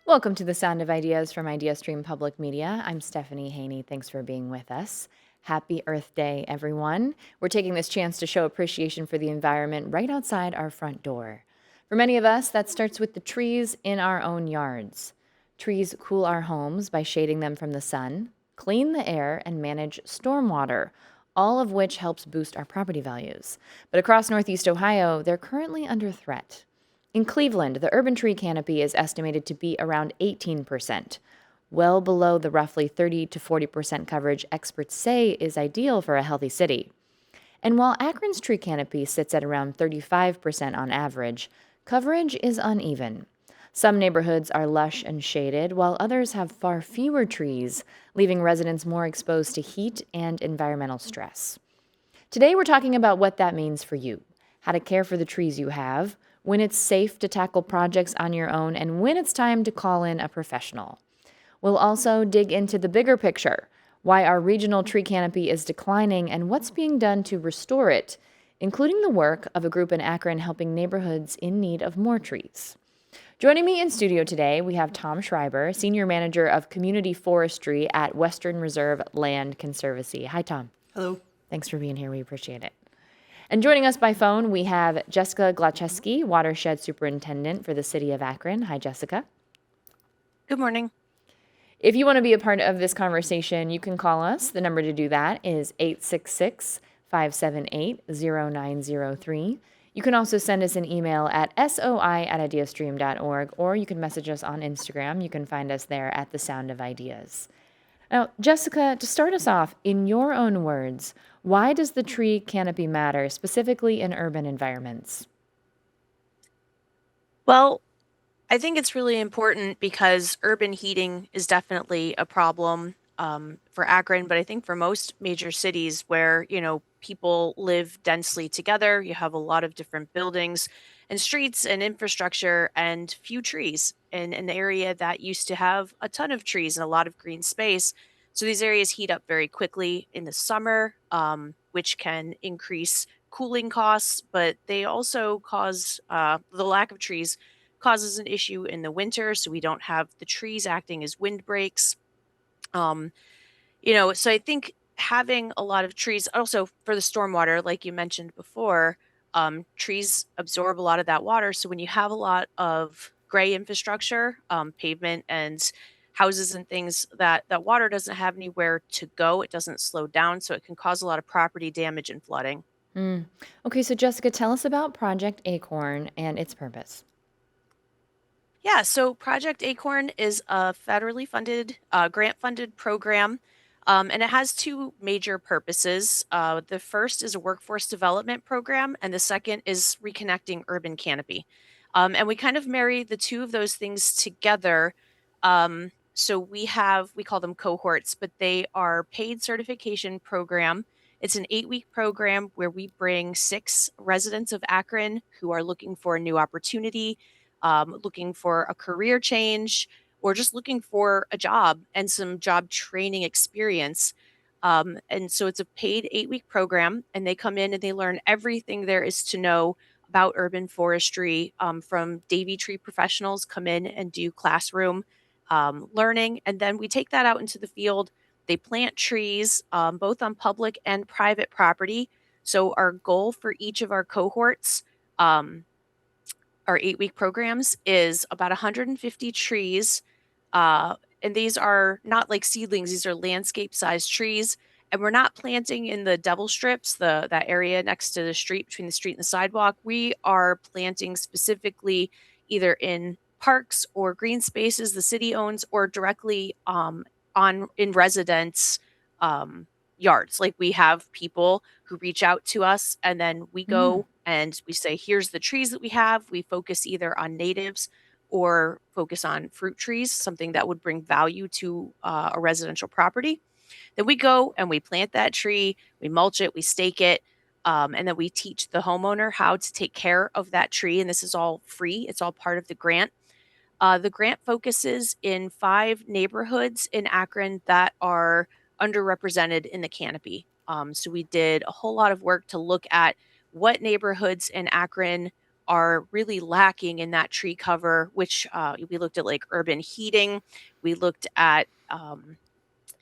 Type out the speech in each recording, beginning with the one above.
Welcome to the Sound of Ideas from IdeaStream Public Media. I'm Stephanie Haney. Thanks for being with us. Happy Earth Day, everyone. We're taking this chance to show appreciation for the environment right outside our front door. For many of us, that starts with the trees in our own yards. Trees cool our homes by shading them from the sun, clean the air, and manage stormwater, all of which helps boost our property values. But across Northeast Ohio, they're currently under threat. In Cleveland, the urban tree canopy is estimated to be around 18%, well below the roughly 30 to 40% coverage experts say is ideal for a healthy city. And while Akron's tree canopy sits at around 35% on average, coverage is uneven. Some neighborhoods are lush and shaded, while others have far fewer trees, leaving residents more exposed to heat and environmental stress. Today, we're talking about what that means for you, how to care for the trees you have, when it's safe to tackle projects on your own, and when it's time to call in a professional. We'll also dig into the bigger picture, why our regional tree canopy is declining and what's being done to restore it, including the work of a group in Akron helping neighborhoods in need of more trees. Joining me in studio today, we have Tom Schreiber, Senior Manager of Community Forestry at Western Reserve Land Conservancy. Hi, Tom. Hello. Thanks for being here. We appreciate it. And joining us by phone, we have Jessica Glacheski, Watershed Superintendent for the City of Akron. Hi, Jessica. Good morning. If you want to be a part of this conversation, you can call us. The number to do that is 866-578-0903. You can also send us an email at soi@ideastream.org, or you can message us on Instagram. You can find us there at The Sound of Ideas. Now, Jessica, to start us off, in your own words, why does the tree canopy matter, specifically in urban environments? Well, I think it's really important because urban heating is definitely a problem for Akron, but I think for most major cities where, people live densely together, you have a lot of different buildings and streets and infrastructure and few trees in an area that used to have a ton of trees and a lot of green space. So these areas heat up very quickly in the summer, which can increase cooling costs, but they also cause the lack of trees causes an issue in the winter, so we don't have the trees acting as windbreaks. Um, so I think having a lot of trees, also for the stormwater, like you mentioned before, trees absorb a lot of that water. So when you have a lot of gray infrastructure, pavement and houses and things, that water doesn't have anywhere to go. It doesn't slow down, so it can cause a lot of property damage and flooding. Mm. Okay, so Jessica, tell us about Project Acorn and its purpose. Yeah, so Project Acorn is a federally funded, grant funded program, and it has two major purposes. The first is a workforce development program, and the second is reconnecting urban canopy. And we kind of marry the two of those things together. So we call them cohorts, but they are paid certification program. It's an 8-week program where we bring 6 residents of Akron who are looking for a new opportunity, looking for a career change, or just looking for a job and some job training experience. And so it's a paid 8-week program, and they come in and they learn everything there is to know about urban forestry. From Davy Tree professionals come in and do classroom learning, and then we take that out into the field. They plant trees both on public and private property. So our goal for each of our cohorts, our 8-week programs, is about 150 trees. And these are not like seedlings, these are landscape sized trees. And we're not planting in the double strips, that area next to the street, between the street and the sidewalk. We are planting specifically either in parks or green spaces the city owns, or directly on in residents um yards. Like, we have people who reach out to us, and then we Mm. go and we say, here's the trees that we have. We focus either on natives or focus on fruit trees, something that would bring value to a residential property. Then we go and we plant that tree, we mulch it, we stake it, and then we teach the homeowner how to take care of that tree. And this is all free, it's all part of the grant. The grant focuses in 5 neighborhoods in Akron that are underrepresented in the canopy. So we did a whole lot of work to look at what neighborhoods in Akron are really lacking in that tree cover, which we looked at like urban heating. We looked at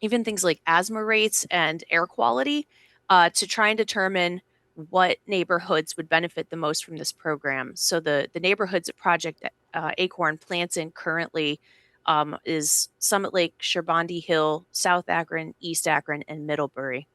even things like asthma rates and air quality to try and determine what neighborhoods would benefit the most from this program. So the neighborhoods that Project Acorn plants in currently is Summit Lake, Sherbondi Hill, South Akron, East Akron, and Middlebury.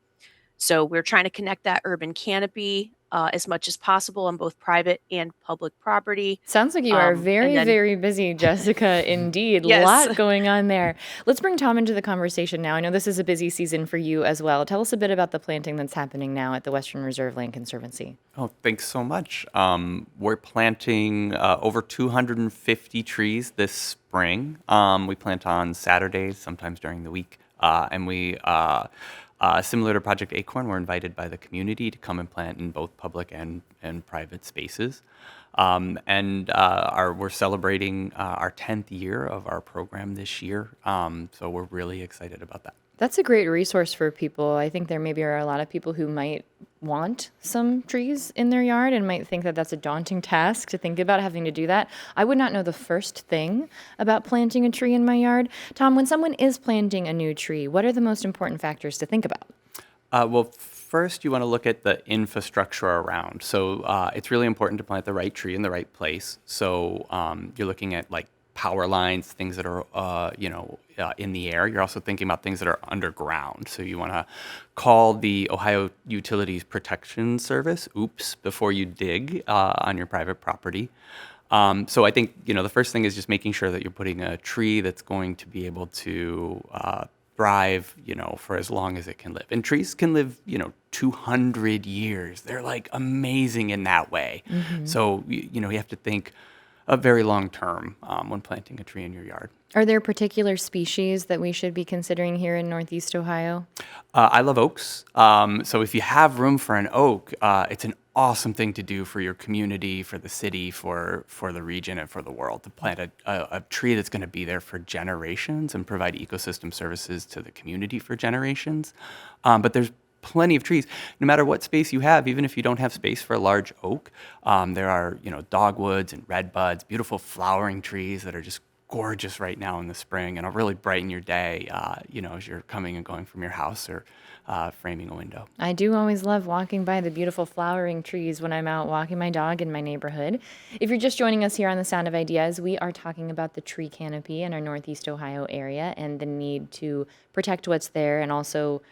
So we're trying to connect that urban canopy as much as possible on both private and public property. Sounds like you are And very, then, very busy, Jessica. Indeed. yes. Lot going on there. Let's bring Tom into the conversation now. I know this is a busy season for you as well. Tell us a bit about the planting that's happening now at the Western Reserve Land Conservancy. Oh, thanks so much. We're planting over 250 trees this spring. We plant on Saturdays, sometimes during the week. Similar to Project Acorn, we're invited by the community to come and plant in both public and private spaces. We're celebrating our 10th year of our program this year. So we're really excited about that. That's a great resource for people. I think there maybe are a lot of people who might want some trees in their yard and might think that that's a daunting task to think about having to do that. I would not know the first thing about planting a tree in my yard. Tom, when someone is planting a new tree, what are the most important factors to think about? Well, first you want to look at the infrastructure around. So it's really important to plant the right tree in the right place. So you're looking at like power lines, things that are in the air. You're also thinking about things that are underground. So you want to call the Ohio Utilities Protection Service, OOPS, before you dig on your private property. So I think the first thing is just making sure that you're putting a tree that's going to be able to thrive, for as long as it can live. And trees can live, 200 years. They're like amazing in that way. So, you have to think very long term when planting a tree in your yard. Are there particular species that we should be considering here in Northeast Ohio? I love oaks. So if you have room for an oak, it's an awesome thing to do for your community, for the city, for the region, and for the world, to plant a tree that's going to be there for generations and provide ecosystem services to the community for generations. But there's plenty of trees, no matter what space you have. Even if you don't have space for a large oak, there are dogwoods and redbuds, beautiful flowering trees that are just gorgeous right now in the spring, and it'll really brighten your day, as you're coming and going from your house or framing a window. I do always love walking by the beautiful flowering trees when I'm out walking my dog in my neighborhood. If you're just joining us here on The Sound of Ideas, we are talking about the tree canopy in our Northeast Ohio area and the need to protect what's there and also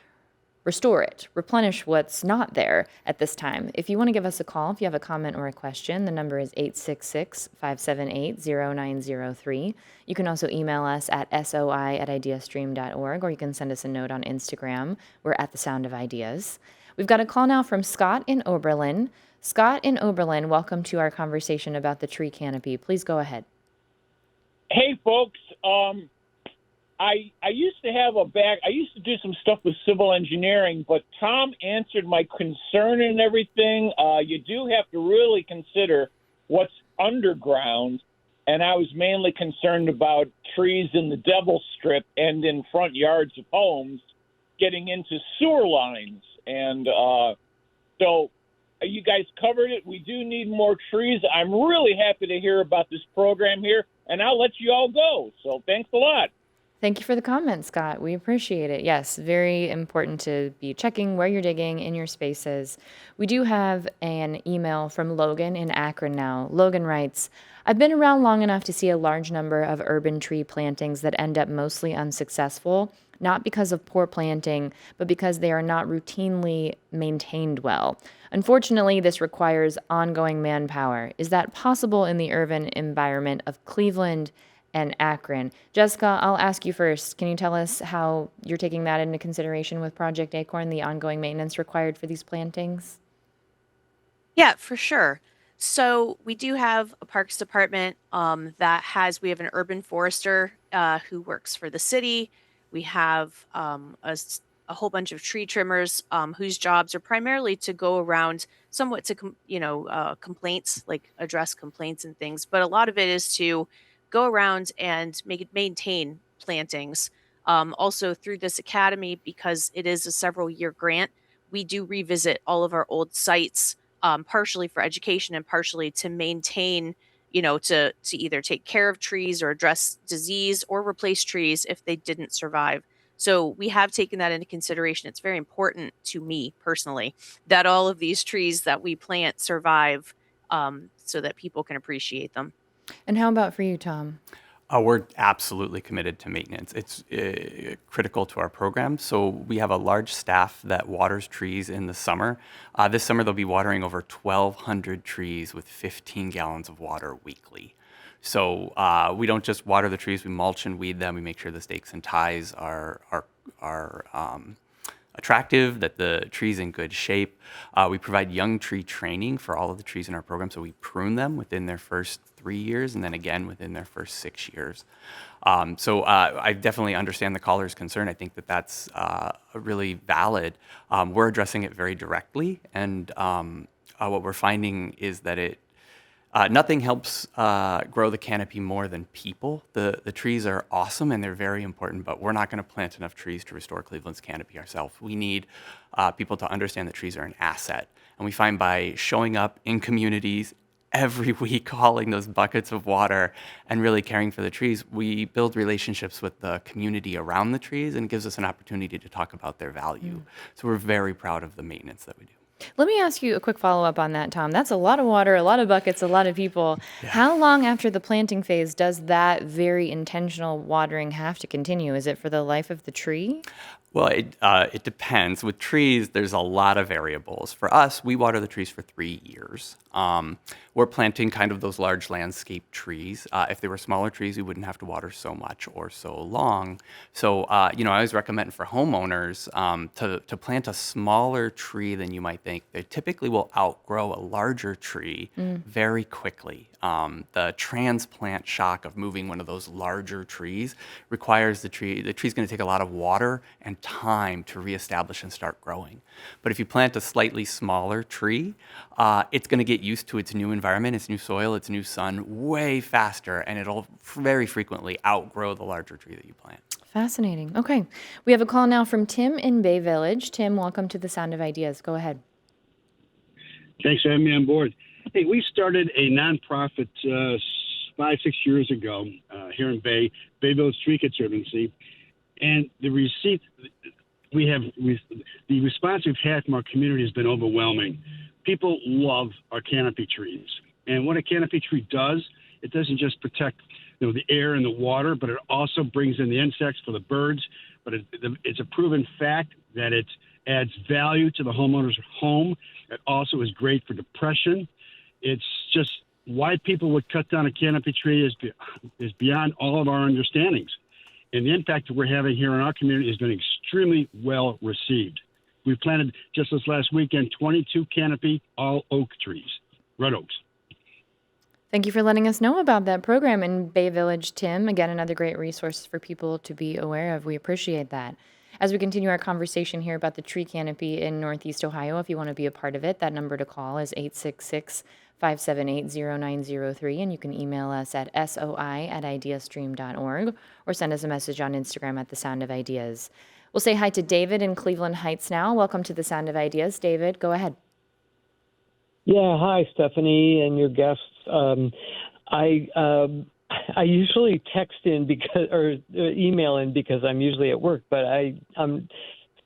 restore it, replenish what's not there at this time. If you want to give us a call, if you have a comment or a question, the number is 866-578-0903. You can also email us at soi@ideastream.org, or you can send us a note on Instagram. We're at The Sound of Ideas. We've got a call now from Scott in Oberlin. Scott in Oberlin, welcome to our conversation about the tree canopy. Please go ahead. Hey, folks. I used to have I used to do some stuff with civil engineering, but Tom answered my concern and everything. You do have to really consider what's underground, and I was mainly concerned about trees in the Devil Strip and in front yards of homes getting into sewer lines. And so you guys covered it. We do need more trees. I'm really happy to hear about this program here, and I'll let you all go. So thanks a lot. Thank you for the comment, Scott. We appreciate it. Yes, very important to be checking where you're digging in your spaces. We do have an email from Logan in Akron now. Logan writes, I've been around long enough to see a large number of urban tree plantings that end up mostly unsuccessful, not because of poor planting, but because they are not routinely maintained well. Unfortunately, this requires ongoing manpower. Is that possible in the urban environment of Cleveland and Akron? Jessica, I'll ask you first. Can you tell us how you're taking that into consideration with Project Acorn, the ongoing maintenance required for these plantings? Yeah, for sure. So we do have a parks department we have an urban forester who works for the city. We have a whole bunch of tree trimmers whose jobs are primarily to go around somewhat to complaints, like address complaints and things, but a lot of it is to go around and maintain plantings. Also through this academy, because it is a several year grant, we do revisit all of our old sites partially for education and partially to maintain, to either take care of trees or address disease or replace trees if they didn't survive. So we have taken that into consideration. It's very important to me personally that all of these trees that we plant survive, so that people can appreciate them. And how about for you, Tom? We're absolutely committed to maintenance. It's critical to our program. So we have a large staff that waters trees in the summer. This summer, they'll be watering over 1,200 trees with 15 gallons of water weekly. So we don't just water the trees; we mulch and weed them. We make sure the stakes and ties are attractive, that the tree's in good shape. We provide young tree training for all of the trees in our program, so we prune them within their first 3 years and then again within their first 6 years. So I definitely understand the caller's concern. I think that that's really valid. We're addressing it very directly, and what we're finding is that nothing helps grow the canopy more than people. The trees are awesome and they're very important, but we're not going to plant enough trees to restore Cleveland's canopy ourselves. We need people to understand that trees are an asset. And we find by showing up in communities every week, hauling those buckets of water and really caring for the trees, we build relationships with the community around the trees, and it gives us an opportunity to talk about their value. So we're very proud of the maintenance that we do. Let me ask you a quick follow-up on that, Tom. That's a lot of water, a lot of buckets, a lot of people. Yeah. How long after the planting phase does that very intentional watering have to continue? Is it for the life of the tree? Well, it depends. With trees, there's a lot of variables. For us, we water the trees for 3 years. We're planting kind of those large landscape trees. If they were smaller trees, we wouldn't have to water so much or so long. So, I always recommend for homeowners to plant a smaller tree than you might think. They typically will outgrow a larger tree very quickly. The transplant shock of moving one of those larger trees requires the tree's going to take a lot of water and time to reestablish and start growing. But if you plant a slightly smaller tree, it's going to get used to its new environment, its new soil, its new sun way faster, and it'll very frequently outgrow the larger tree that you plant. Fascinating. Okay. We have a call now from Tim in Bay Village. Tim, welcome to the Sound of Ideas. Go ahead. Thanks for having me on board. Hey, we started a nonprofit 5-6 years ago here in Bay Village Tree Conservancy, and the response we've had from our community has been overwhelming. People love our canopy trees, and what a canopy tree does, it doesn't just protect the air and the water, but it also brings in the insects for the birds. But it's a proven fact that it adds value to the homeowner's home. It also is great for depression. It's just why people would cut down a canopy tree is beyond all of our understandings. And the impact that we're having here in our community has been extremely well received. We planted just this last weekend 22 canopy all oak trees, red oaks. Thank you for letting us know about that program in Bay Village, Tim. Again, another great resource for people to be aware of. We appreciate that. As we continue our conversation here about the tree canopy in Northeast Ohio, if you want to be a part of it, that number to call is 866-578-0903, and you can email us at soi@ideastream.org or send us a message on Instagram at The Sound of Ideas. We'll say hi to David in Cleveland Heights now. Welcome to The Sound of Ideas. David, go ahead. Yeah, hi, Stephanie and your guests. I usually text in or email in because I'm usually at work, but I'm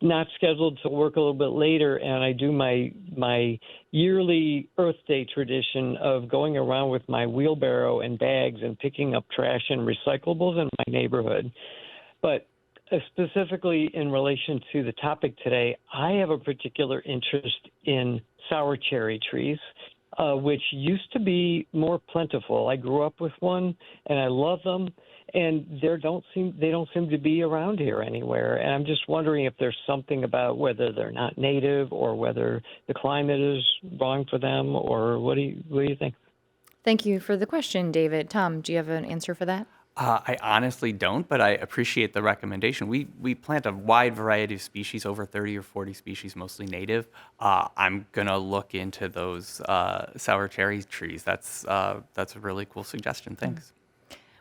not scheduled to work a little bit later, and I do my yearly Earth Day tradition of going around with my wheelbarrow and bags and picking up trash and recyclables in my neighborhood. But specifically in relation to the topic today, I have a particular interest in sour cherry trees, which used to be more plentiful. I grew up with one, and I love them, and they don't seem to be around here anywhere. And I'm just wondering if there's something about whether they're not native or whether the climate is wrong for them, or what do you think? Thank you for the question, David. Tom, do you have an answer for that? I honestly don't, but I appreciate the recommendation. We plant a wide variety of species, over 30 or 40 species, mostly native. I'm going to look into those sour cherry trees. That's a really cool suggestion. Thanks.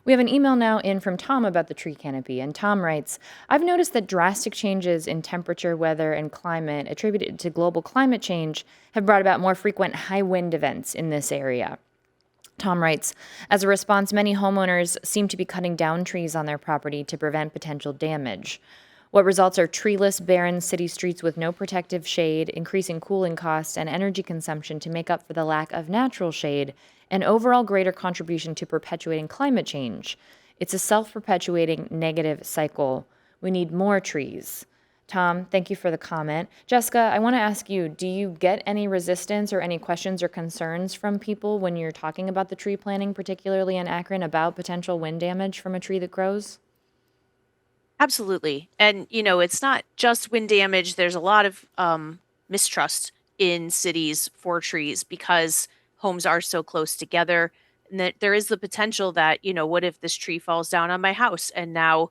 We have an email now in from Tom about the tree canopy, and Tom writes, I've noticed that drastic changes in temperature, weather, and climate attributed to global climate change have brought about more frequent high wind events in this area. Tom writes, as a response, many homeowners seem to be cutting down trees on their property to prevent potential damage. What results are treeless, barren city streets with no protective shade, increasing cooling costs and energy consumption to make up for the lack of natural shade, and overall greater contribution to perpetuating climate change. It's a self-perpetuating negative cycle. We need more trees. Tom, thank you for the comment. Jessica, I want to ask you, do you get any resistance or any questions or concerns from people when you're talking about the tree planting, particularly in Akron, about potential wind damage from a tree that grows? Absolutely. And, it's not just wind damage. There's a lot of mistrust in cities for trees because homes are so close together. And that there is the potential that, what if this tree falls down on my house and now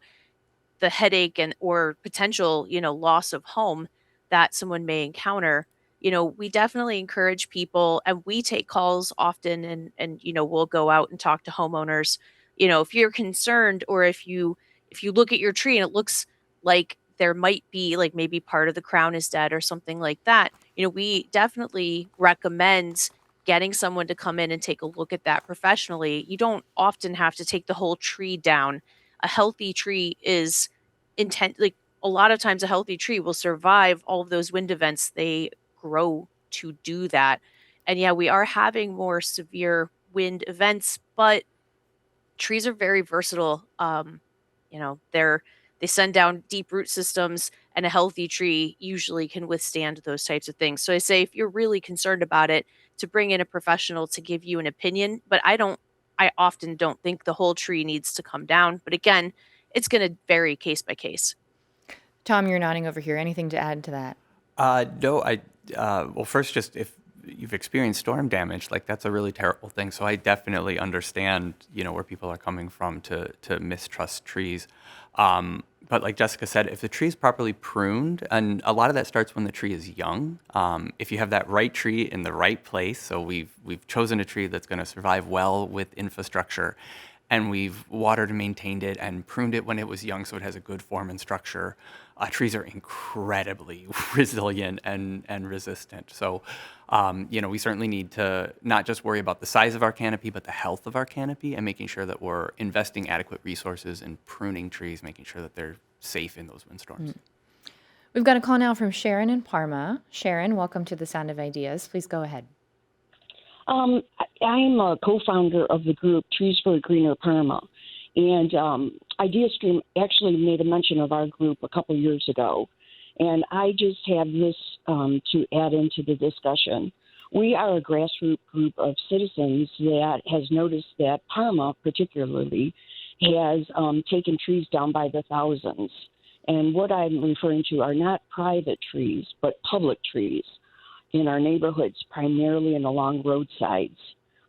the headache and or potential, loss of home that someone may encounter. We definitely encourage people and we take calls often and we'll go out and talk to homeowners. If you're concerned or if you look at your tree and it looks like there might be like maybe part of the crown is dead or something like that, we definitely recommend getting someone to come in and take a look at that professionally. You don't often have to take the whole tree down. A healthy tree is like a lot of times a healthy tree will survive all of those wind events. They grow to do that. And yeah, we are having more severe wind events, but trees are very versatile. They send down deep root systems, and a healthy tree usually can withstand those types of things. So I say if you're really concerned about it, to bring in a professional to give you an opinion. But I often don't think the whole tree needs to come down. But again, it's going to vary case by case. Tom, you're nodding over here. Anything to add to that? No, well, first, just if you've experienced storm damage, like that's a really terrible thing. So I definitely understand, where people are coming from to mistrust trees. But like Jessica said, if the tree is properly pruned, and a lot of that starts when the tree is young. If you have that right tree in the right place, so we've chosen a tree that's going to survive well with infrastructure, and we've watered and maintained it and pruned it when it was young so it has a good form and structure. Trees are incredibly resilient and resistant. So, we certainly need to not just worry about the size of our canopy, but the health of our canopy and making sure that we're investing adequate resources in pruning trees, making sure that they're safe in those windstorms. We've got a call now from Sharon in Parma. Sharon, welcome to the Sound of Ideas. Please go ahead. I'm a co-founder of the group Trees for a Greener Parma. And IdeaStream actually made a mention of our group a couple years ago. And I just have this to add into the discussion. We are a grassroots group of citizens that has noticed that Parma particularly has taken trees down by the thousands. And what I'm referring to are not private trees, but public trees in our neighborhoods, primarily and along roadsides.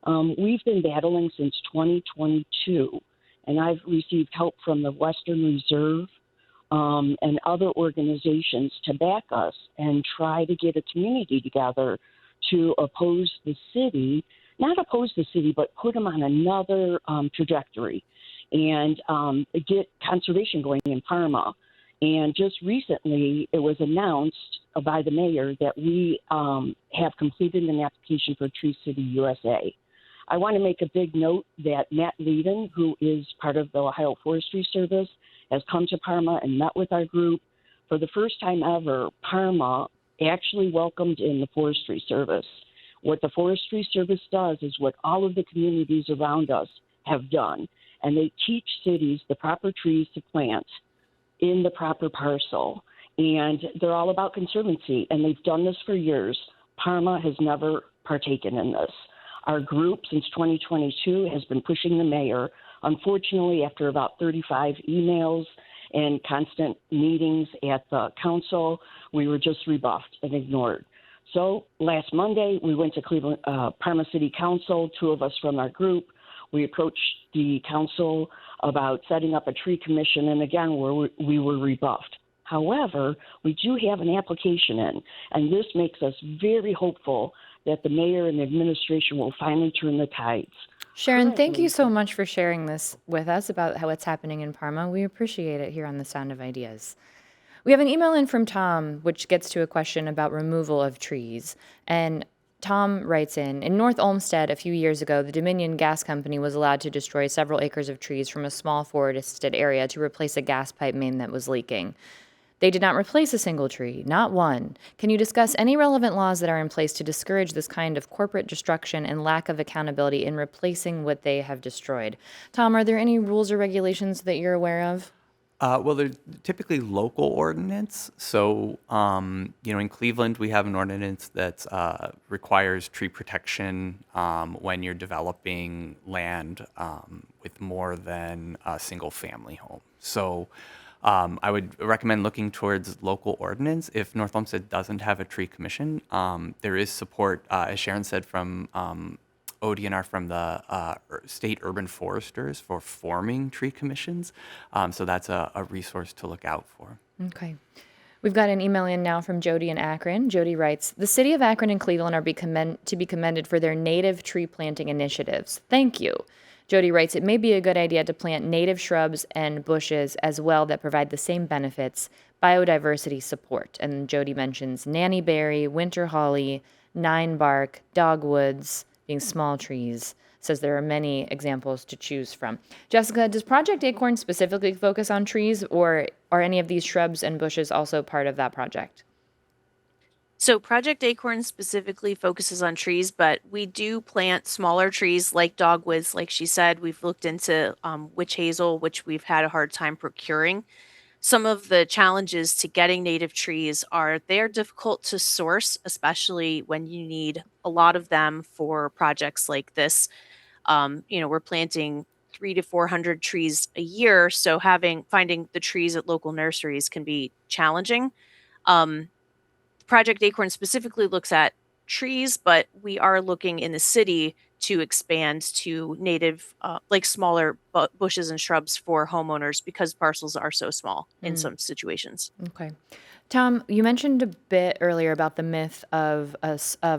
We've been battling since 2022, and I've received help from the Western Reserve and other organizations to back us and try to get a community together to oppose the city, not oppose the city, but put them on another trajectory and get conservation going in Parma. And just recently, it was announced by the mayor that we have completed an application for Tree City USA. I want to make a big note that Matt Leiden, who is part of the Ohio Forestry Service, has come to Parma and met with our group. For the first time ever, Parma actually welcomed in the Forestry Service. What the Forestry Service does is what all of the communities around us have done, and they teach cities the proper trees to plant in the proper parcel. And they're all about conservancy, and they've done this for years. Parma has never partaken in this. Our group, since 2022, has been pushing the mayor. Unfortunately, after about 35 emails and constant meetings at the council, we were just rebuffed and ignored. So last Monday, we went to Cleveland, Parma City Council, two of us from our group. We approached the council about setting up a tree commission, and again, we were rebuffed. However, we do have an application in, and this makes us very hopeful that the mayor and the administration will finally turn the tides. Sharon, thank you so much for sharing this with us about how it's happening in Parma. We appreciate it here on The Sound of Ideas. We have an email in from Tom, which gets to a question about removal of trees. And Tom writes in North Olmsted a few years ago, the Dominion Gas Company was allowed to destroy several acres of trees from a small forested area to replace a gas pipe main that was leaking. They did not replace a single tree, not one. Can you discuss any relevant laws that are in place to discourage this kind of corporate destruction and lack of accountability in replacing what they have destroyed? Tom, are there any rules or regulations that you're aware of? Well, they're typically local ordinance. So, in Cleveland, we have an ordinance that requires tree protection when you're developing land with more than a single family home. So, I would recommend looking towards local ordinance. If North Olmsted doesn't have a tree commission, there is support, as Sharon said, from ODNR, from the state urban foresters for forming tree commissions. So that's a resource to look out for. Okay. We've got an email in now from Jody in Akron. Jody writes, the city of Akron and Cleveland are to be commended for their native tree planting initiatives. Thank you. Jody writes, it may be a good idea to plant native shrubs and bushes as well that provide the same benefits, biodiversity support. And Jody mentions nannyberry, winter holly, nine bark, dogwoods, being small trees. Says there are many examples to choose from. Jessica, does Project Acorn specifically focus on trees, or are any of these shrubs and bushes also part of that project? So Project Acorn specifically focuses on trees, but we do plant smaller trees like dogwoods. Like she said, we've looked into witch hazel, which we've had a hard time procuring. Some of the challenges to getting native trees are they're difficult to source, especially when you need a lot of them for projects like this. We're planting 300 to 400 trees a year, so finding the trees at local nurseries can be challenging. Um, Project Acorn specifically looks at trees, but we are looking in the city to expand to native, like smaller bushes and shrubs for homeowners because parcels are so small in some situations. Okay. Tom, you mentioned a bit earlier about the myth of a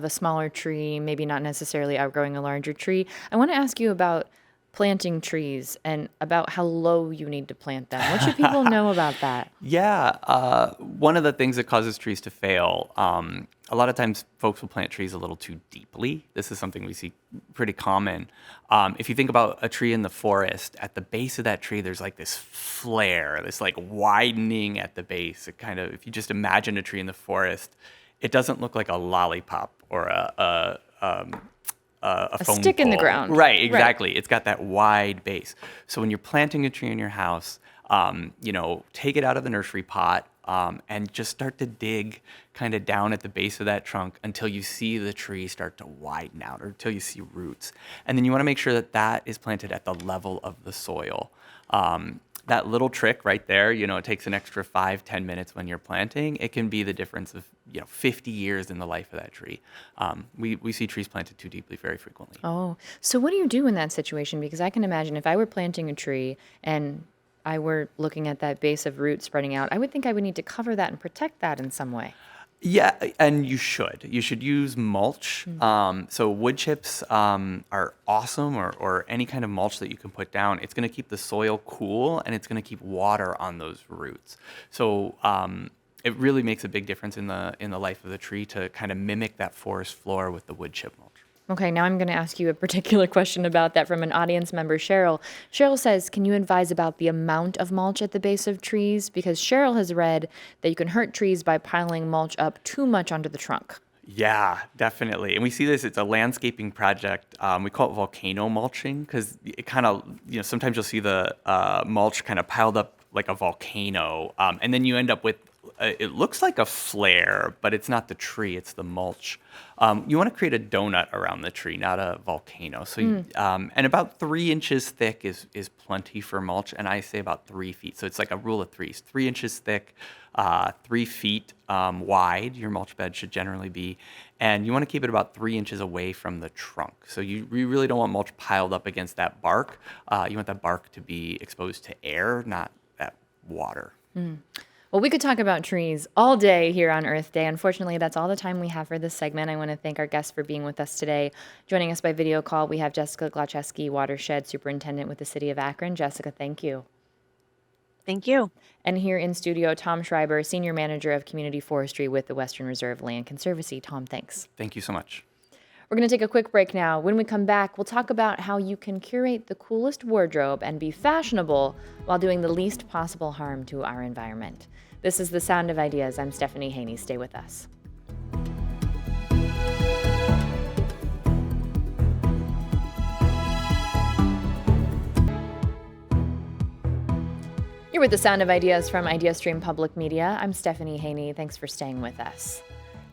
smaller tree, maybe not necessarily outgrowing a larger tree. I want to ask you about planting trees and about how low you need to plant them. What should people know about that? Yeah, one of the things that causes trees to fail, a lot of times folks will plant trees a little too deeply. This is something we see pretty common. If you think about a tree in the forest, at the base of that tree, there's like this flare, this like widening at the base. It kind of, if you just imagine a tree in the forest, it doesn't look like a lollipop or a phone stick in the pole. ground. Right, exactly. It's got that wide base. So when you're planting a tree in your house, take it out of the nursery pot and just start to dig kind of down at the base of that trunk until you see the tree start to widen out or until you see roots. And then you want to make sure that that is planted at the level of the soil. That little trick right there, it takes an extra 5-10 minutes when you're planting. It can be the difference of 50 years in the life of that tree. We see trees planted too deeply very frequently. Oh, so what do you do in that situation? Because I can imagine if I were planting a tree and I were looking at that base of roots spreading out, I would think I would need to cover that and protect that in some way. Yeah, and you should. You should use mulch. So wood chips are awesome, or any kind of mulch that you can put down. It's going to keep the soil cool, and it's going to keep water on those roots. So it really makes a big difference in the life of the tree to kind of mimic that forest floor with the wood chip mulch. Okay, now I'm going to ask you a particular question about that from an audience member, Cheryl. Cheryl says, can you advise about the amount of mulch at the base of trees? Because Cheryl has read that you can hurt trees by piling mulch up too much onto the trunk. Yeah, definitely. And we see this, it's a landscaping project. We call it volcano mulching because it kind of, sometimes you'll see the mulch kind of piled up like a volcano. And then you end up with, it looks like a flare, but it's not the tree, it's the mulch. You want to create a donut around the tree, not a volcano. So, and about 3 inches thick is plenty for mulch, and I say about 3 feet. So it's like a rule of threes: 3 inches thick, 3 feet wide. Your mulch bed should generally be, and you want to keep it about 3 inches away from the trunk. So you really don't want mulch piled up against that bark. You want that bark to be exposed to air, not that water. Well, we could talk about trees all day here on Earth Day. Unfortunately, that's all the time we have for this segment. I want to thank our guests for being with us today. Joining us by video call, we have Jessica Glacheski, Watershed Superintendent with the City of Akron. Jessica, thank you. Thank you. And here in studio, Tom Schreiber, Senior Manager of Community Forestry with the Western Reserve Land Conservancy. Tom, thanks. Thank you so much. We're going to take a quick break now. When we come back, we'll talk about how you can curate the coolest wardrobe and be fashionable while doing the least possible harm to our environment. This is The Sound of Ideas. I'm Stephanie Haney. Stay with us. You're with The Sound of Ideas from IdeaStream Public Media. I'm Stephanie Haney. Thanks for staying with us.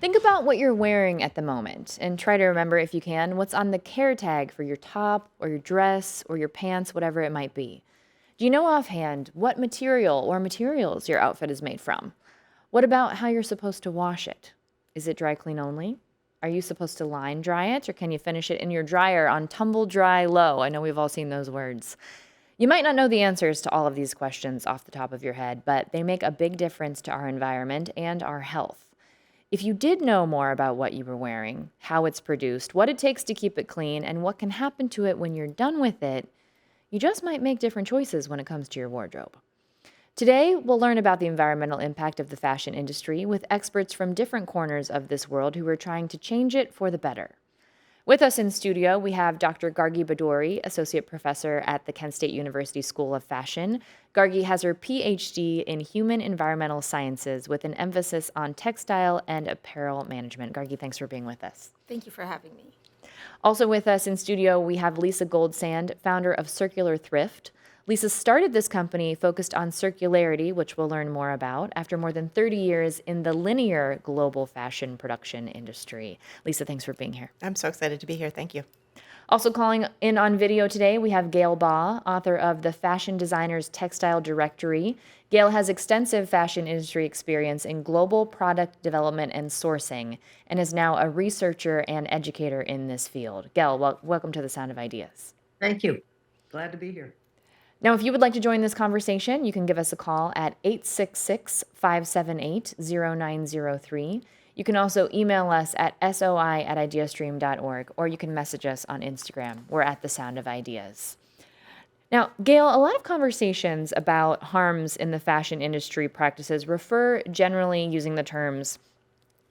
Think about what you're wearing at the moment and try to remember, if you can, what's on the care tag for your top or your dress or your pants, whatever it might be. Do you know offhand what material or materials your outfit is made from? What about how you're supposed to wash it? Is it dry clean only? Are you supposed to line dry it, or can you finish it in your dryer on tumble dry low? I know we've all seen those words. You might not know the answers to all of these questions off the top of your head, but they make a big difference to our environment and our health. If you did know more about what you were wearing, how it's produced, what it takes to keep it clean, and what can happen to it when you're done with it, you just might make different choices when it comes to your wardrobe. Today, we'll learn about the environmental impact of the fashion industry with experts from different corners of this world who are trying to change it for the better. With us in studio, we have Dr. Gargi Bhaduri, Associate Professor at the Kent State University School of Fashion. Gargi has her PhD in Human Environmental Sciences with an emphasis on textile and apparel management. Gargi, thanks for being with us. Thank you for having me. Also with us in studio, we have Lisa Goldsand, founder of Circular Thrift. Lisa started this company focused on circularity, which we'll learn more about, after more than 30 years in the linear global fashion production industry. Lisa, thanks for being here. I'm so excited to be here. Thank you. Also calling in on video today, we have Gail Baugh, author of The Fashion Designer's Textile Directory. Gail has extensive fashion industry experience in global product development and sourcing, and is now a researcher and educator in this field. Gail, welcome to The Sound of Ideas. Thank you. Glad to be here. Now, if you would like to join this conversation, you can give us a call at 866-578-0903. You can also email us at soi@ideastream.org, or you can message us on Instagram. We're at The Sound of Ideas. Now, Gail, a lot of conversations about harms in the fashion industry practices refer generally using the terms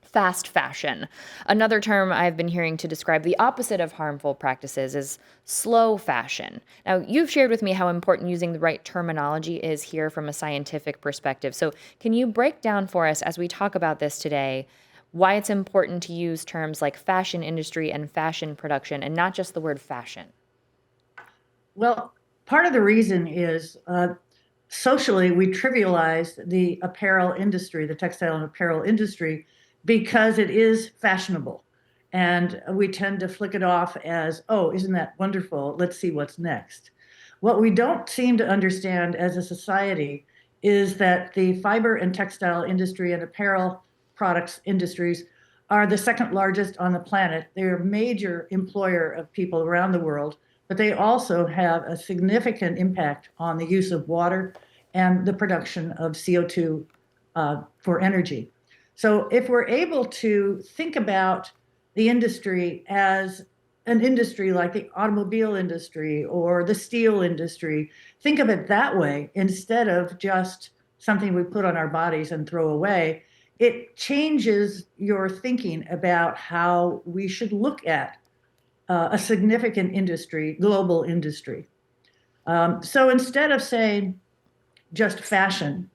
fast fashion. Another term I've been hearing to describe the opposite of harmful practices is slow fashion. Now, you've shared with me how important using the right terminology is here from a scientific perspective. So can you break down for us, as we talk about this today, why it's important to use terms like fashion industry and fashion production and not just the word fashion? Well, part of the reason is socially we trivialize the apparel industry, the textile and apparel industry, because it is fashionable. And we tend to flick it off as, oh, isn't that wonderful? Let's see what's next. What we don't seem to understand as a society is that the fiber and textile industry and apparel products industries are the second largest on the planet. They're a major employer of people around the world, but they also have a significant impact on the use of water and the production of CO2 for energy. So if we're able to think about the industry as an industry like the automobile industry or the steel industry, think of it that way instead of just something we put on our bodies and throw away, it changes your thinking about how we should look at a significant industry, global industry. So instead of saying just fashion,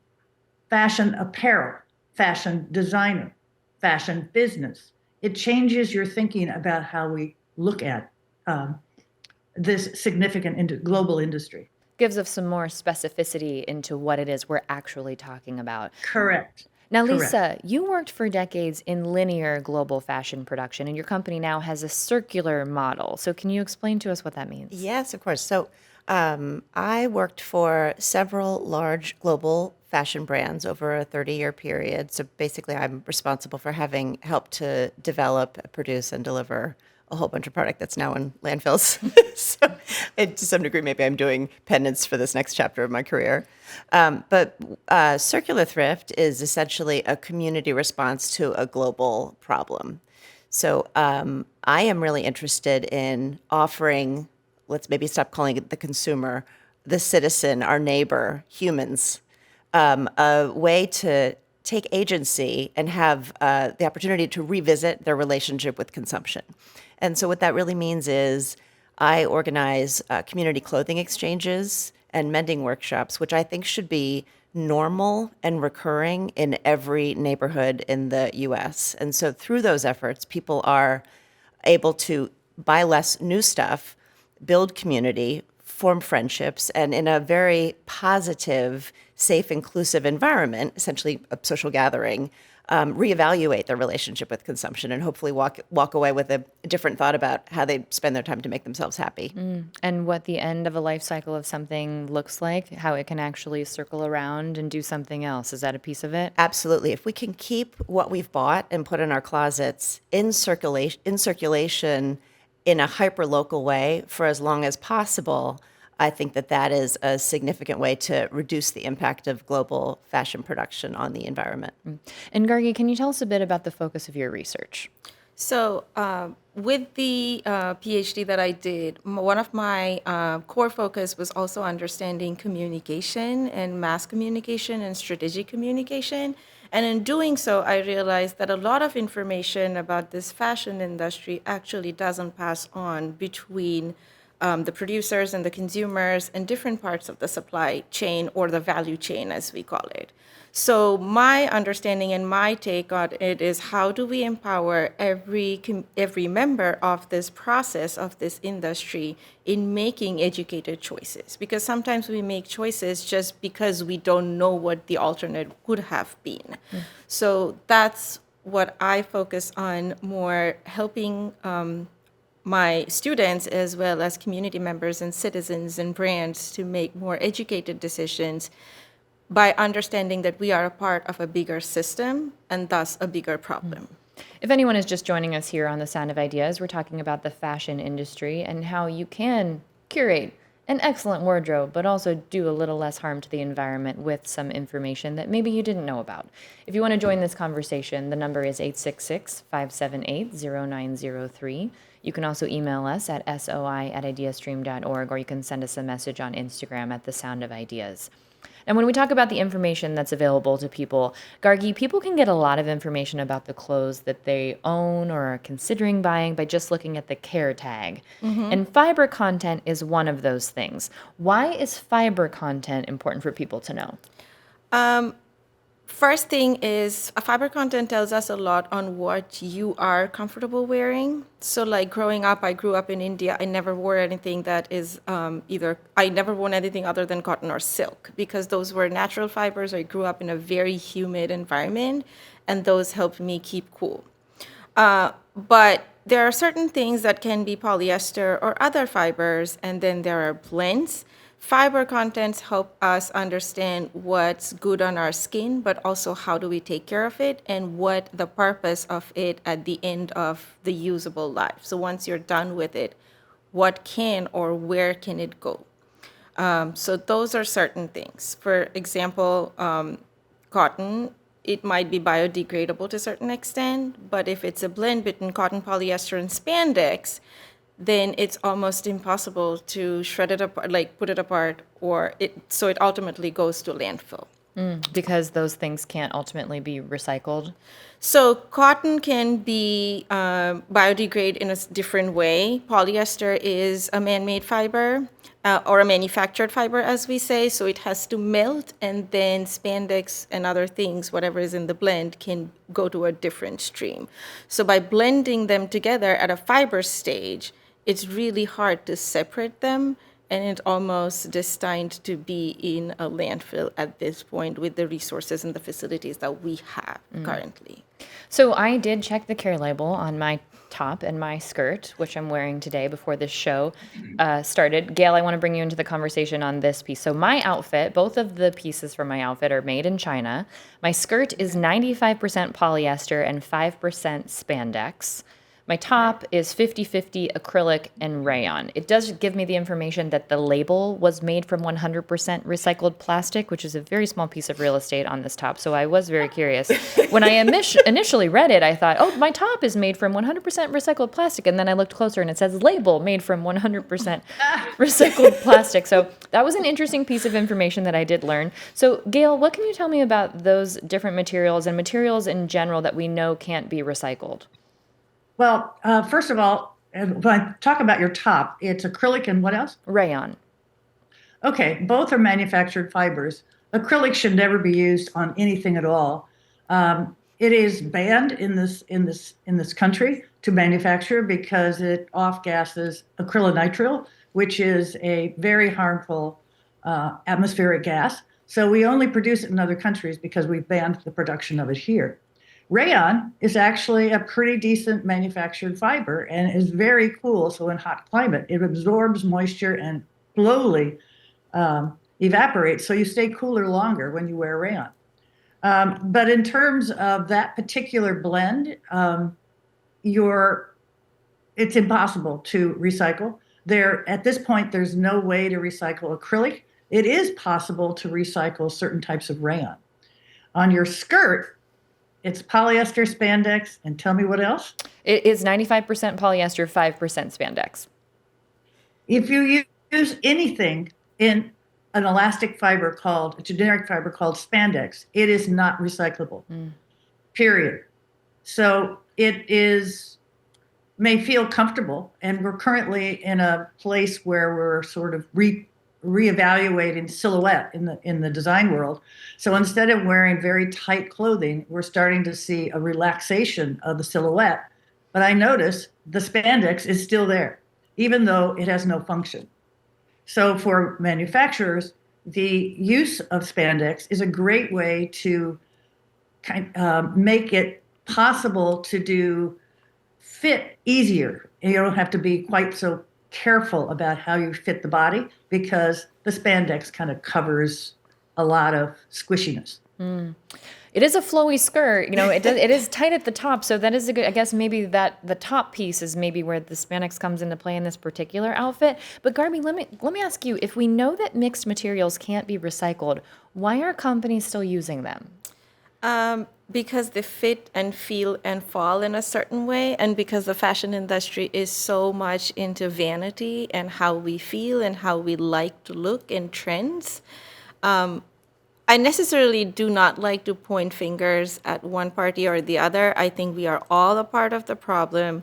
fashion apparel, fashion designer, fashion business, it changes your thinking about how we look at this significant global industry. Gives us some more specificity into what it is we're actually talking about. Correct. Now, Lisa, you worked for decades in linear global fashion production, and your company now has a circular model. So can you explain to us what that means? Yes, of course. So I worked for several large global fashion brands over a 30-year period. So basically, I'm responsible for having helped to develop, produce, and deliver a whole bunch of product that's now in landfills. So, to some degree, maybe I'm doing penance for this next chapter of my career. But circular thrift is essentially a community response to a global problem. So I am really interested in offering, let's maybe stop calling it the consumer, the citizen, our neighbor, humans, a way to take agency and have the opportunity to revisit their relationship with consumption. And so what that really means is I organize community clothing exchanges and mending workshops, which I think should be normal and recurring in every neighborhood in the US. And so through those efforts, people are able to buy less new stuff, build community, form friendships, and in a very positive, safe, inclusive environment, essentially a social gathering, reevaluate their relationship with consumption and hopefully walk away with a different thought about how they spend their time to make themselves happy. And what the end of a life cycle of something looks like, how it can actually circle around and do something else. Is that a piece of it? Absolutely. If we can keep what we've bought and put in our closets in circulation in a hyper-local way for as long as possible, I think that is a significant way to reduce the impact of global fashion production on the environment. And Gargi, can you tell us a bit about the focus of your research? So, with the PhD that I did, one of my core focus was also understanding communication and mass communication and strategic communication. And in doing so, I realized that a lot of information about this fashion industry actually doesn't pass on between the producers and the consumers and different parts of the supply chain, or the value chain, as we call it. So my understanding and my take on it is, how do we empower every member of this process, of this industry, in making educated choices? Because sometimes we make choices just because we don't know what the alternate would have been. So that's what I focus on, more helping my students as well as community members and citizens and brands to make more educated decisions by understanding that we are a part of a bigger system and thus a bigger problem. If anyone is just joining us here on The Sound of Ideas, we're talking about the fashion industry and how you can curate an excellent wardrobe, but also do a little less harm to the environment with some information that maybe you didn't know about. If you want to join this conversation, the number is 866-578-0903. You can also email us at soi@ideastream.org, or you can send us a message on Instagram at The Sound of Ideas. And when we talk about the information that's available to people, Gargi, people can get a lot of information about the clothes that they own or are considering buying by just looking at the care tag. And fiber content is one of those things. Why is fiber content important for people to know? First thing is, a fiber content tells us a lot on what you are comfortable wearing. So like growing up, I grew up in India. I never wore anything that is I never worn anything other than cotton or silk, because those were natural fibers. I grew up in a very humid environment, and those helped me keep cool. But there are certain things that can be polyester or other fibers, and then there are blends. Fiber contents help us understand what's good on our skin, but also how do we take care of it and what the purpose of it at the end of the usable life. So once you're done with it, what can or where can it go? So those are certain things. For example, cotton, it might be biodegradable to a certain extent, but if it's a blend between cotton, polyester, and spandex, then it's almost impossible to shred it apart, like put it apart, so it ultimately goes to landfill. Because those things can't ultimately be recycled? So cotton can be biodegrade in a different way. Polyester is a man-made fiber, or a manufactured fiber, as we say, so it has to melt, and then spandex and other things, whatever is in the blend, can go to a different stream. So by blending them together at a fiber stage, it's really hard to separate them, and it's almost destined to be in a landfill at this point with the resources and the facilities that we have currently. So I did check the care label on my top and my skirt, which I'm wearing today before this show started. Gail, I want to bring you into the conversation on this piece. So my outfit, both of the pieces for my outfit are made in China. My skirt is 95% polyester and 5% spandex. My top is 50/50 acrylic and rayon. It does give me the information that the label was made from 100% recycled plastic, which is a very small piece of real estate on this top. So I was very curious. When I initially read it, I thought, oh, my top is made from 100% recycled plastic. And then I looked closer and it says label made from 100% recycled plastic. So that was an interesting piece of information that I did learn. So Gail, what can you tell me about those different materials and materials in general that we know can't be recycled? Well, first of all, when I talk about your top, it's acrylic and what else? Rayon. Okay, both are manufactured fibers. Acrylic should never be used on anything at all. It is banned in this country to manufacture because it off-gasses acrylonitrile, which is a very harmful atmospheric gas. So we only produce it in other countries because we've banned the production of it here. Rayon is actually a pretty decent manufactured fiber and is very cool. So in hot climate, it absorbs moisture and slowly evaporates. So you stay cooler longer when you wear rayon. But in terms of that particular blend, it's impossible to recycle. At this point, there's no way to recycle acrylic. It is possible to recycle certain types of rayon. On your skirt, it's polyester, spandex, and tell me what else? It is 95% polyester, 5% spandex. If you use anything in an elastic fiber a generic fiber called spandex, it is not recyclable, period. So may feel comfortable, and we're currently in a place where we're sort of reevaluating silhouette in the design world. So instead of wearing very tight clothing, we're starting to see a relaxation of the silhouette. But I notice the spandex is still there, even though it has no function. So for manufacturers, the use of spandex is a great way to make it possible to fit easier. You don't have to be quite so careful about how you fit the body because the spandex kind of covers a lot of squishiness. It is a flowy skirt, it is tight at the top. So that is a good, I guess maybe that the top piece is maybe where the spandex comes into play in this particular outfit. But Garby, let me ask you, if we know that mixed materials can't be recycled, why are companies still using them? Because they fit and feel and fall in a certain way, and because the fashion industry is so much into vanity and how we feel and how we like to look and trends. I necessarily do not like to point fingers at one party or the other. I think we are all a part of the problem.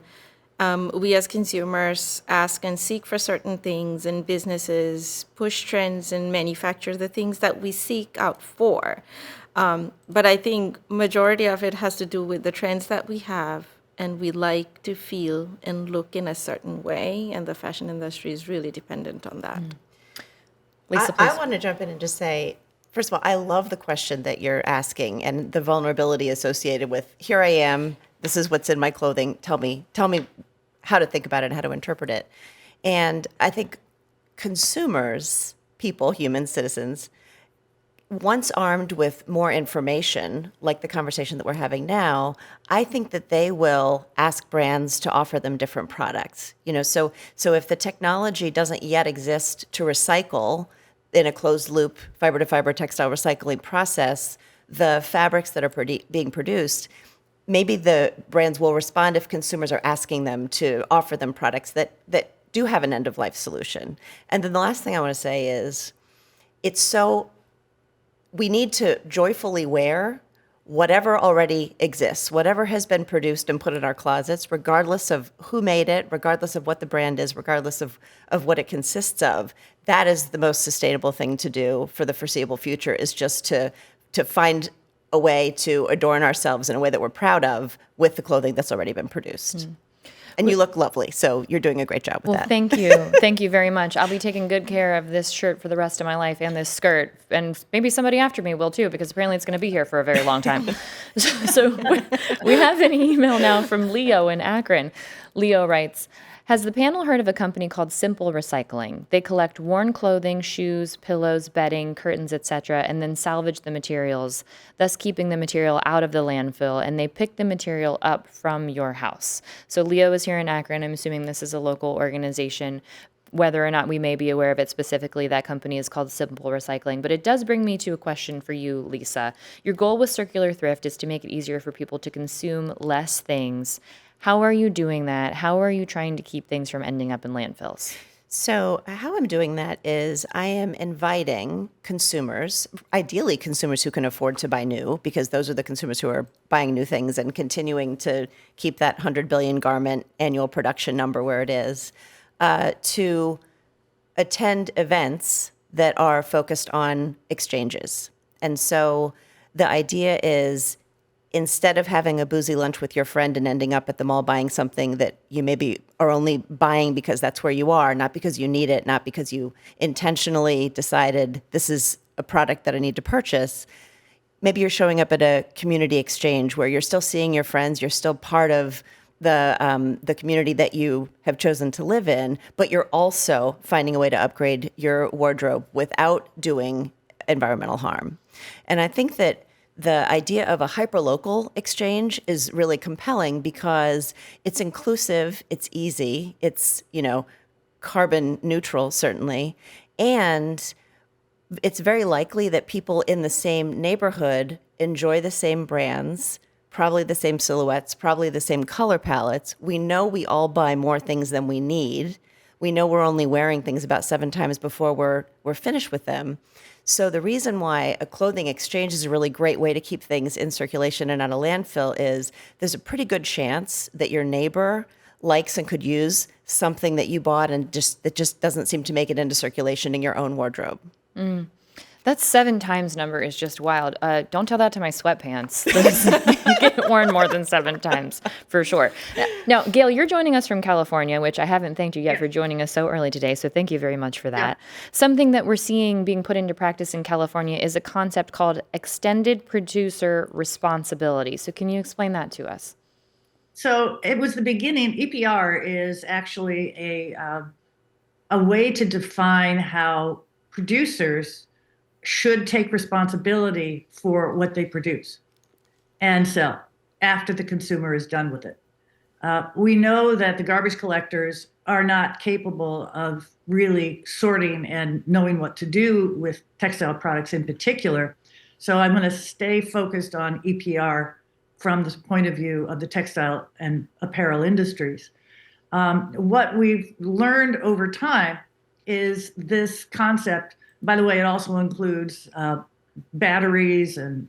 We as consumers ask and seek for certain things, and businesses push trends and manufacture the things that we seek out for. But I think majority of it has to do with the trends that we have, and we like to feel and look in a certain way, and the fashion industry is really dependent on that. Lisa, I want to jump in and just say, first of all, I love the question that you're asking and the vulnerability associated with, here I am, this is what's in my clothing, tell me how to think about it and how to interpret it. And I think consumers, people, humans, citizens, once armed with more information, like the conversation that we're having now, I think that they will ask brands to offer them different products. So if the technology doesn't yet exist to recycle in a closed loop fiber-to-fiber textile recycling process, the fabrics that are being produced, maybe the brands will respond if consumers are asking them to offer them products that do have an end-of-life solution. And then the last thing I want to say is, we need to joyfully wear whatever already exists, whatever has been produced and put in our closets, regardless of who made it, regardless of what the brand is, regardless of what it consists of. That is the most sustainable thing to do for the foreseeable future, is just to find a way to adorn ourselves in a way that we're proud of with the clothing that's already been produced. And you look lovely, so you're doing a great job with that. Thank you. Thank you very much. I'll be taking good care of this shirt for the rest of my life and this skirt. And maybe somebody after me will too, because apparently it's going to be here for a very long time. So we have an email now from Leo in Akron. Leo writes, Has the panel heard of a company called Simple Recycling? They collect worn clothing, shoes, pillows, bedding, curtains, etc., and then salvage the materials, thus keeping the material out of the landfill, and they pick the material up from your house. So Leo is here in Akron. I'm assuming this is a local organization. Whether or not we may be aware of it specifically, that company is called Simple Recycling. But it does bring me to a question for you, Lisa. Your goal with circular thrift is to make it easier for people to consume less things. How are you doing that? How are you trying to keep things from ending up in landfills? So, how I'm doing that is I am inviting consumers, ideally consumers who can afford to buy new, because those are the consumers who are buying new things and continuing to keep that 100 billion garment annual production number where it is, to attend events that are focused on exchanges. And so the idea is, instead of having a boozy lunch with your friend and ending up at the mall buying something that you maybe are only buying because that's where you are, not because you need it, not because you intentionally decided this is a product that I need to purchase, maybe you're showing up at a community exchange where you're still seeing your friends, you're still part of the community that you have chosen to live in, but you're also finding a way to upgrade your wardrobe without doing environmental harm. And I think that the idea of a hyperlocal exchange is really compelling because it's inclusive, it's easy, it's, carbon neutral, certainly, and it's very likely that people in the same neighborhood enjoy the same brands, probably the same silhouettes, probably the same color palettes. We know we all buy more things than we need. We know we're only wearing things about 7 times before we're finished with them. So the reason why a clothing exchange is a really great way to keep things in circulation and out of landfill is there's a pretty good chance that your neighbor likes and could use something that you bought and that just doesn't seem to make it into circulation in your own wardrobe. That 7 times number is just wild. Don't tell that to my sweatpants. You get worn more than 7 times, for sure. Now, Gail, you're joining us from California, which I haven't thanked you yet for joining us so early today, so thank you very much for that. Something that we're seeing being put into practice in California is a concept called extended producer responsibility. So can you explain that to us? So it was the beginning. EPR is actually a way to define how producers should take responsibility for what they produce and sell after the consumer is done with it. We know that the garbage collectors are not capable of really sorting and knowing what to do with textile products in particular. So I'm going to stay focused on EPR from the point of view of the textile and apparel industries. What we've learned over time is this concept. By the way, it also includes batteries and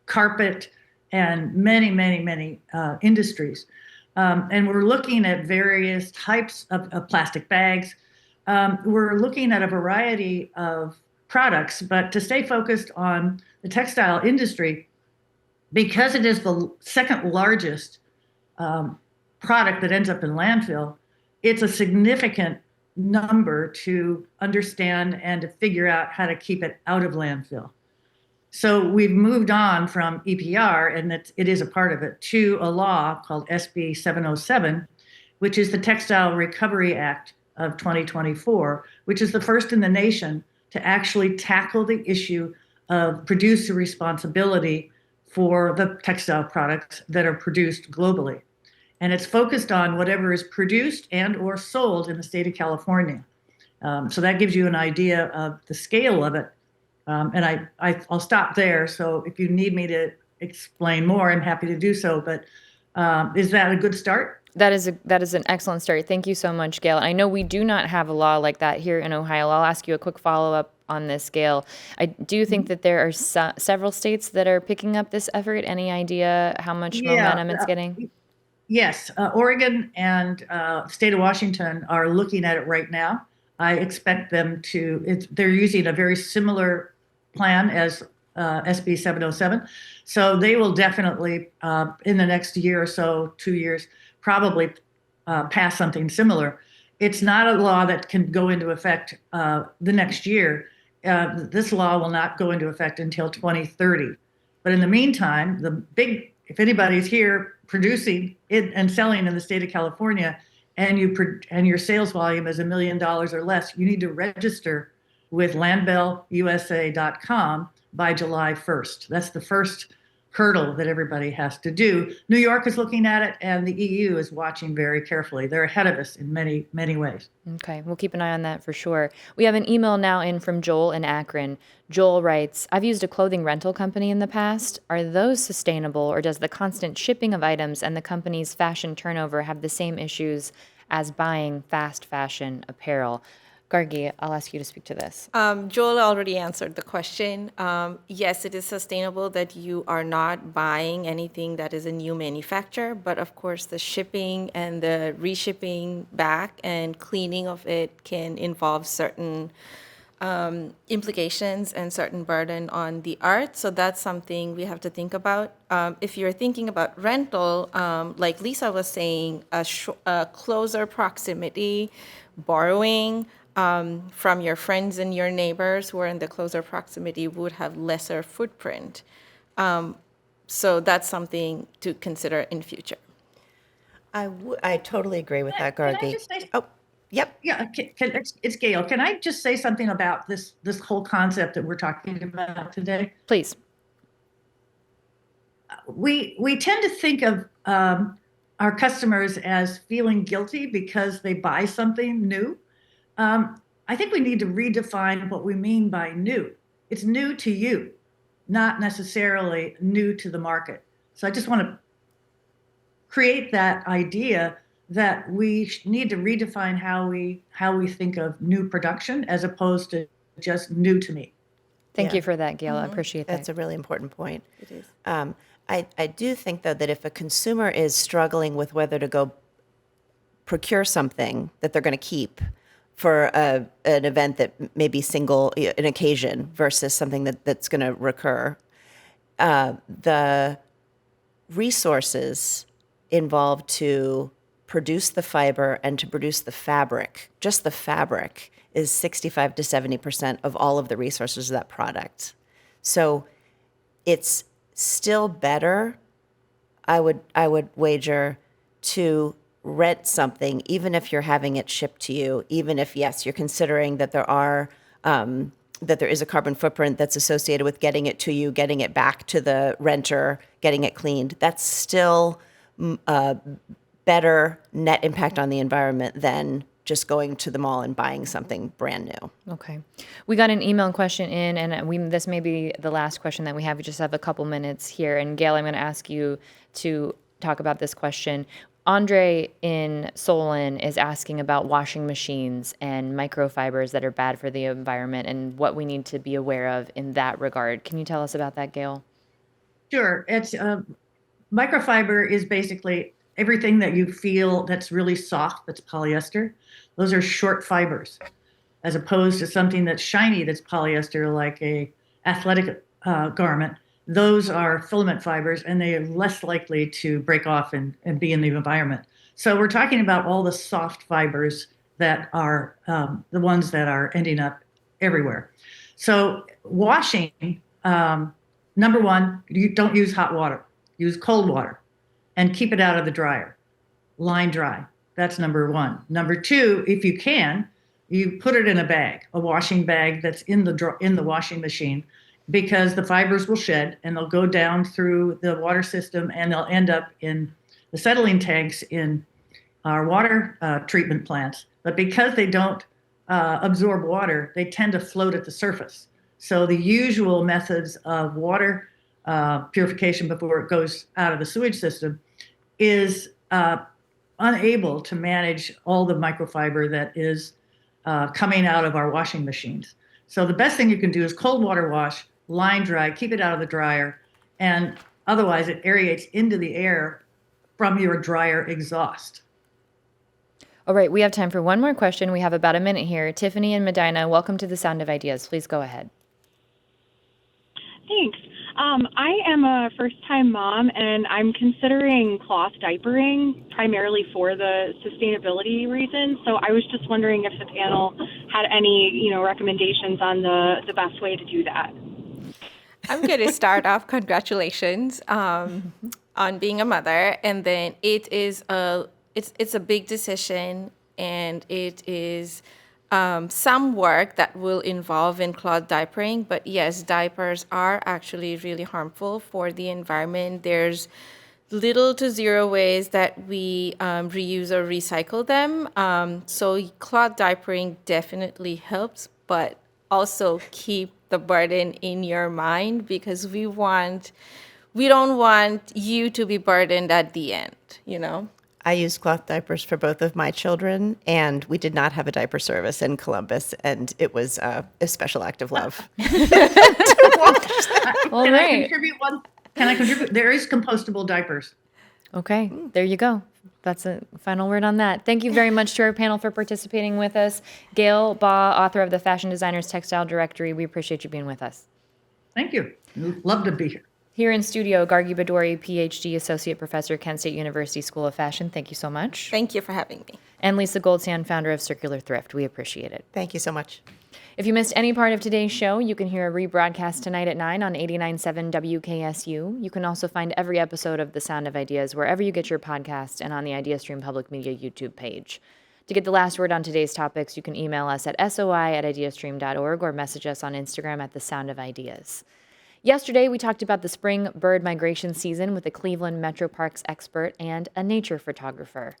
carpet and many, many, many industries. And we're looking at various types of plastic bags. We're looking at a variety of products, but to stay focused on the textile industry, because it is the second largest product that ends up in landfill, it's a significant number to understand and to figure out how to keep it out of landfill. So we've moved on from EPR, and it is a part of it, to a law called SB 707, which is the Textile Recovery Act of 2024, which is the first in the nation to actually tackle the issue of producer responsibility for the textile products that are produced globally. And it's focused on whatever is produced and or sold in the state of California. So that gives you an idea of the scale of it. And I'll stop there. So if you need me to explain more, I'm happy to do so. But is that a good start? That is an excellent start. Thank you so much, Gail. I know we do not have a law like that here in Ohio. I'll ask you a quick follow-up on this, Gail. I do think that there are several states that are picking up this effort. Any idea how much momentum it's getting? Yes, Oregon and state of Washington are looking at it right now. I expect them to, they're using a very similar plan as SB 707. So they will definitely, in the next year or so, 2 years, probably pass something similar. It's not a law that can go into effect the next year. This law will not go into effect until 2030. But in the meantime, if anybody's here producing it and selling in the state of California and and your sales volume is $1 million or less, you need to register with landbellusa.com by July 1st. That's the first hurdle that everybody has to do. New York is looking at it, and the EU is watching very carefully. They're ahead of us in many, many ways. Okay, we'll keep an eye on that for sure. We have an email now in from Joel in Akron. Joel writes, I've used a clothing rental company in the past. Are those sustainable, or does the constant shipping of items and the company's fashion turnover have the same issues as buying fast fashion apparel? Gargi, I'll ask you to speak to this. Joel already answered the question. Yes, it is sustainable that you are not buying anything that is a new manufacture, but of course the shipping and the reshipping back and cleaning of it can involve certain implications and certain burden on the art. So that's something we have to think about. If you're thinking about rental, like Lisa was saying, a closer proximity, borrowing, from your friends and your neighbors who are in the closer proximity would have lesser footprint. So that's something to consider in future. I totally agree with that, Can I Gargi. just say- Oh, yep. Yeah, it's Gail. Can I just say something about this whole concept that we're talking about today? Please. We tend to think of our customers as feeling guilty because they buy something new. I think we need to redefine what we mean by new. It's new to you, not necessarily new to the market. So I just want to create that idea that we need to redefine how we think of new production as opposed to just new to me. Thank Yeah. you for that, Gail. I appreciate that. That's a really important point. It is. I do think, though, that if a consumer is struggling with whether to go procure something that they're going to keep for an event that may be an occasion versus something that's going to recur, the resources involved to produce the fiber and to produce the fabric, just the fabric, is 65 to 70% of all of the resources of that product. So it's still better, I would wager, to rent something, even if you're having it shipped to you, even if, yes, you're considering that there is a carbon footprint that's associated with getting it to you, getting it back to the renter, getting it cleaned. That's still a better net impact on the environment than just going to the mall and buying something brand new. Okay. We got an email question in, and this may be the last question that we have. We just have a couple minutes here. And Gail, I'm going to ask you to talk about this question. Andre in Solon is asking about washing machines and microfibers that are bad for the environment and what we need to be aware of in that regard. Can you tell us about that, Gail? Sure. It's microfiber is basically everything that you feel that's really soft, that's polyester. Those are short fibers, as opposed to something that's shiny, that's polyester, like a athletic garment. Those are filament fibers, and they are less likely to break off and be in the environment. So we're talking about all the soft fibers that are the ones that are ending up everywhere. So washing, number one, you don't use hot water. Use cold water and keep it out of the dryer. Line dry. That's number one. Number two, if you can, you put it in a bag, a washing bag that's in the washing machine, because the fibers will shed and they'll go down through the water system and they'll end up in the settling tanks in our water treatment plants. But because they don't absorb water, they tend to float at the surface. So the usual methods of water purification before it goes out of the sewage system is unable to manage all the microfiber that is coming out of our washing machines. So the best thing you can do is cold water wash, line dry, keep it out of the dryer, and otherwise it aerates into the air from your dryer exhaust. All right, we have time for one more question. We have about a minute here. Tiffany and Medina, welcome to the Sound of Ideas. Please go ahead. Thanks. I am a first-time mom, and I'm considering cloth diapering primarily for the sustainability reasons. So I was just wondering if the panel had any, recommendations on the best way to do that. I'm going to start off. Congratulations on being a mother, and then it's it's a big decision, and it is some work that will involve in cloth diapering. But yes, diapers are actually really harmful for the environment. There's little to zero ways that we reuse or recycle them. So cloth diapering definitely helps, but also keep the burden in your mind, because we don't want you to be burdened at the end, you know? I used cloth diapers for both of my children, and we did not have a diaper service in Columbus, and it was a special act of love. All Can I right. contribute one? Can I contribute? There is compostable diapers. Okay, there you go. That's a final word on that. Thank you very much to our panel for participating with us. Gail Baugh, author of the Fashion Designers Textile Directory, we appreciate you being with us. Thank you. Love to be here. Here in studio, Gargi Badori, PhD, Associate Professor, Kent State University School of Fashion. Thank you so much. Thank you for having me. And Lisa Goldsand, founder of Circular Thrift. We appreciate it. Thank you so much. If you missed any part of today's show, you can hear a rebroadcast tonight at 9 on 89.7 WKSU. You can also find every episode of The Sound of Ideas wherever you get your podcast and on the IdeaStream Public Media YouTube page. To get the last word on today's topics, you can email us at soi@ideastream.org or message us on Instagram at The Sound of Ideas. Yesterday, we talked about the spring bird migration season with a Cleveland Metro Parks expert and a nature photographer.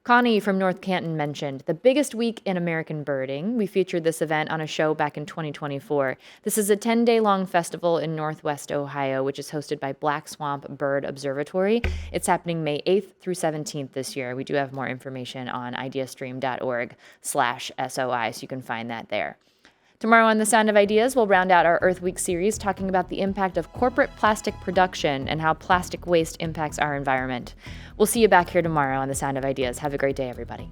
Connie from North Canton mentioned the biggest week in American birding. We featured this event on a show back in 2024. This is a 10-day-long festival in Northwest Ohio, which is hosted by Black Swamp Bird Observatory. It's happening May 8th through 17th this year. We do have more information on ideastream.org/SOI, so you can find that there. Tomorrow on The Sound of Ideas, we'll round out our Earth Week series talking about the impact of corporate plastic production and how plastic waste impacts our environment. We'll see you back here tomorrow on The Sound of Ideas. Have a great day, everybody.